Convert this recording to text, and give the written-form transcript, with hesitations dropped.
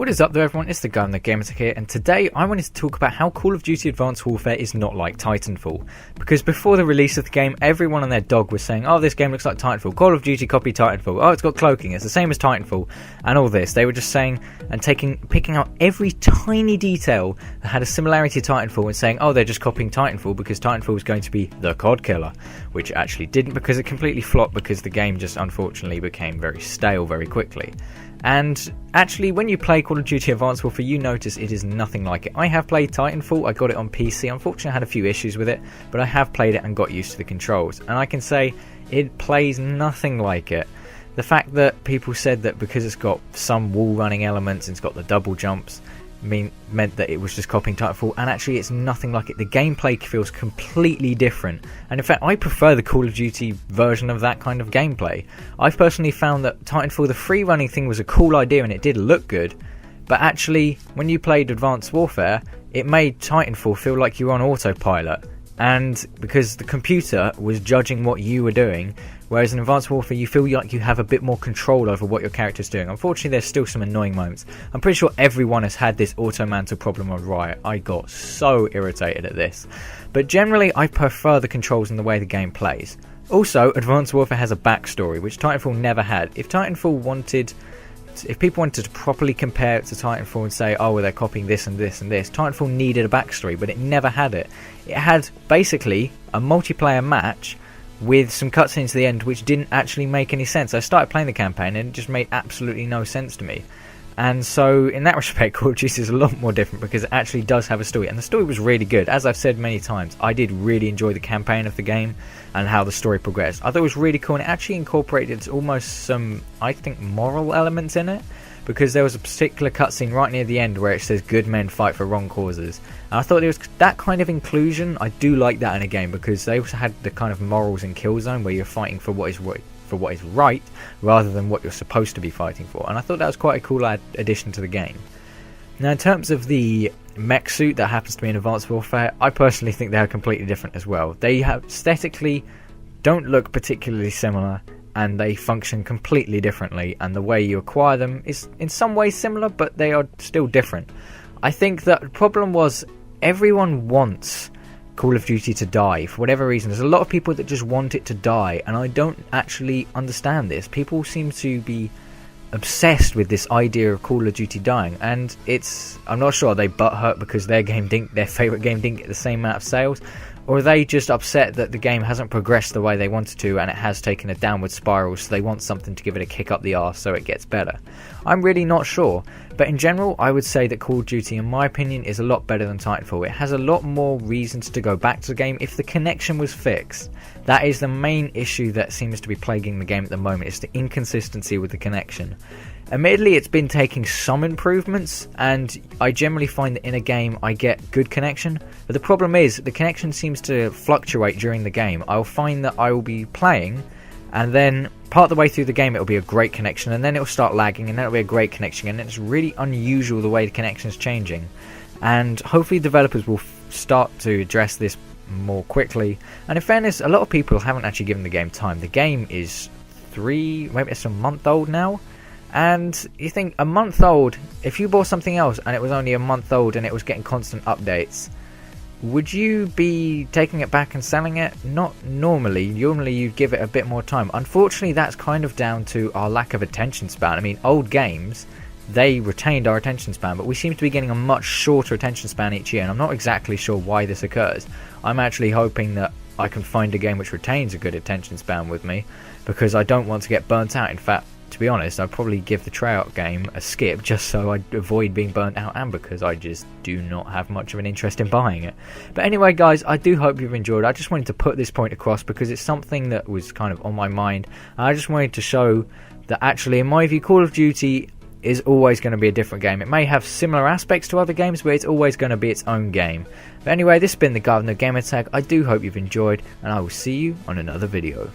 What is up there everyone, it's the guy on the Gamertag here, and today I wanted to talk about how Call of Duty Advanced Warfare is not like Titanfall. Because before the release of the game, everyone and their dog was saying, oh, this game looks like Titanfall, Call of Duty copied Titanfall, oh, it's got cloaking, it's the same as Titanfall, and all this. They were just saying and picking out every tiny detail that had a similarity to Titanfall and saying, oh, they're just copying Titanfall because Titanfall was going to be the COD killer, which it actually didn't, because it completely flopped because the game just unfortunately became very stale very quickly. And actually, when you play Call of Duty Advanced Warfare, you notice it is nothing like it. I have played Titanfall, I got it on PC, unfortunately I had a few issues with it, but I have played it and got used to the controls, and I can say it plays nothing like it. The fact that people said that because it's got some wall running elements and it's got the double jumps meant that it was just copying Titanfall, and actually it's nothing like it. The gameplay feels completely different, and in fact I prefer the Call of Duty version of that kind of gameplay. I've personally found that Titanfall, the free running thing, was a cool idea and it did look good, but actually when you played Advanced Warfare it made Titanfall feel like you were on autopilot, and because the computer was judging what you were doing, whereas in Advanced Warfare you feel like you have a bit more control over what your character's doing. Unfortunately there's still some annoying moments. I'm pretty sure everyone has had this auto mantle problem on Riot. I got so irritated at this. But generally I prefer the controls and the way the game plays. Also, Advanced Warfare has a backstory, which Titanfall never had. If people wanted to properly compare it to Titanfall and say, oh, well, they're copying this and this and this, Titanfall needed a backstory, but it never had it. It had basically a multiplayer match with some cutscenes at the end which didn't actually make any sense. I started playing the campaign and it just made absolutely no sense to me. And so in that respect, Call of Duty is a lot more different because it actually does have a story, and the story was really good. As I've said many times, I did really enjoy the campaign of the game and how the story progressed. I thought it was really cool, and it actually incorporated almost some, I think, moral elements in it, because there was a particular cutscene right near the end where it says good men fight for wrong causes, and I thought there was that kind of inclusion. I do like that in a game, because they also had the kind of morals in Killzone where you're fighting for what is right rather than what you're supposed to be fighting for, and I thought that was quite a cool addition to the game. Now, in terms of the mech suit that happens to be in Advanced Warfare, I personally think they are completely different as well. They aesthetically don't look particularly similar, and they function completely differently, and the way you acquire them is in some ways similar, but they are still different. I think that the problem was everyone wants Call of Duty to die for whatever reason. There's a lot of people that just want it to die, and I don't actually understand this. People seem to be obsessed with this idea of Call of Duty dying, and I'm not sure, are they butthurt because their favourite game didn't get the same amount of sales, or are they just upset that the game hasn't progressed the way they wanted to and it has taken a downward spiral, so they want something to give it a kick up the arse so it gets better? I'm really not sure, but in general I would say that Call of Duty, in my opinion, is a lot better than Titanfall. It has a lot more reasons to go back to the game if the connection was fixed. That is the main issue that seems to be plaguing the game at the moment, is the inconsistency with the connection. Admittedly, it's been taking some improvements, and I generally find that in a game I get good connection, but the problem is the connection seems to fluctuate during the game. I'll find that I will be playing, and then part of the way through the game it'll be a great connection, and then it'll start lagging, and then it'll be a great connection, and it's really unusual the way the connection is changing. And hopefully developers will start to address this more quickly. And in fairness, a lot of people haven't actually given the game time. The game is maybe it's a month old now. And you think, a month old, if you bought something else and it was only a month old and it was getting constant updates, would you be taking it back and selling it? Not normally. Normally you'd give it a bit more time. Unfortunately, that's kind of down to our lack of attention span. I mean, old games, they retained our attention span, but we seem to be getting a much shorter attention span each year, and I'm not exactly sure why this occurs. I'm actually hoping that I can find a game which retains a good attention span with me, because I don't want to get burnt out. In fact, to be honest, I'd probably give the Treyarch game a skip just so I avoid being burnt out, and because I just do not have much of an interest in buying it. But anyway guys, I do hope you've enjoyed. I just wanted to put this point across because it's something that was kind of on my mind. I just wanted to show that actually, in my view, Call of Duty is always going to be a different game. It may have similar aspects to other games, but it's always going to be its own game. But anyway, this has been the guy on the Gamertag. I do hope you've enjoyed, and I will see you on another video.